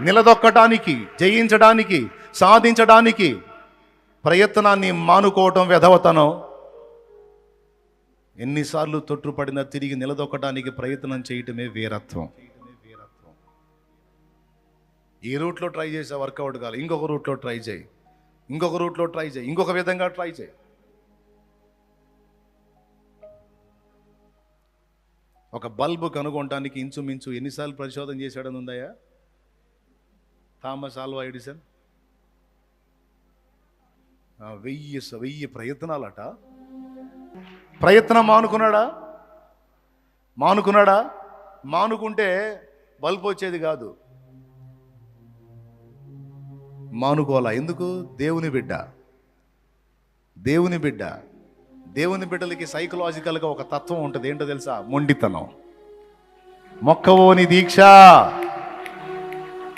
నిలదొక్కటానికి, జయించడానికి, సాధించడానికి ప్రయత్నాన్ని మానుకోవటం వెధవతనం. ఎన్నిసార్లు తొట్టుపడినా తిరిగి నిలదొక్కడానికి ప్రయత్నం చేయటమే వీరత్వం. ఈ రూట్లో ట్రై చేసే వర్కౌట్ కాదు, ఇంకొక రూట్లో ట్రై చేయి, ఇంకొక రూట్లో ట్రై చేయి, ఇంకొక విధంగా ట్రై చేయి. ఒక బల్బు కనుగొనడానికి ఇంచుమించు ఎన్నిసార్లు పరిశోధన చేశాడని ఉందయ్యా థామస్ ఆల్వా ఎడిసన్? 1000 ప్రయత్నాలట. ప్రయత్నం మానుకున్నాడా? మానుకుంటే బల్బు వచ్చేది కాదు. మానుకోవాలా? ఎందుకు? దేవుని బిడ్డలకి సైకలాజికల్గా ఒక తత్వం ఉంటుంది. ఏంటో తెలుసా? మొండితనం. మొక్కవోని దీక్ష.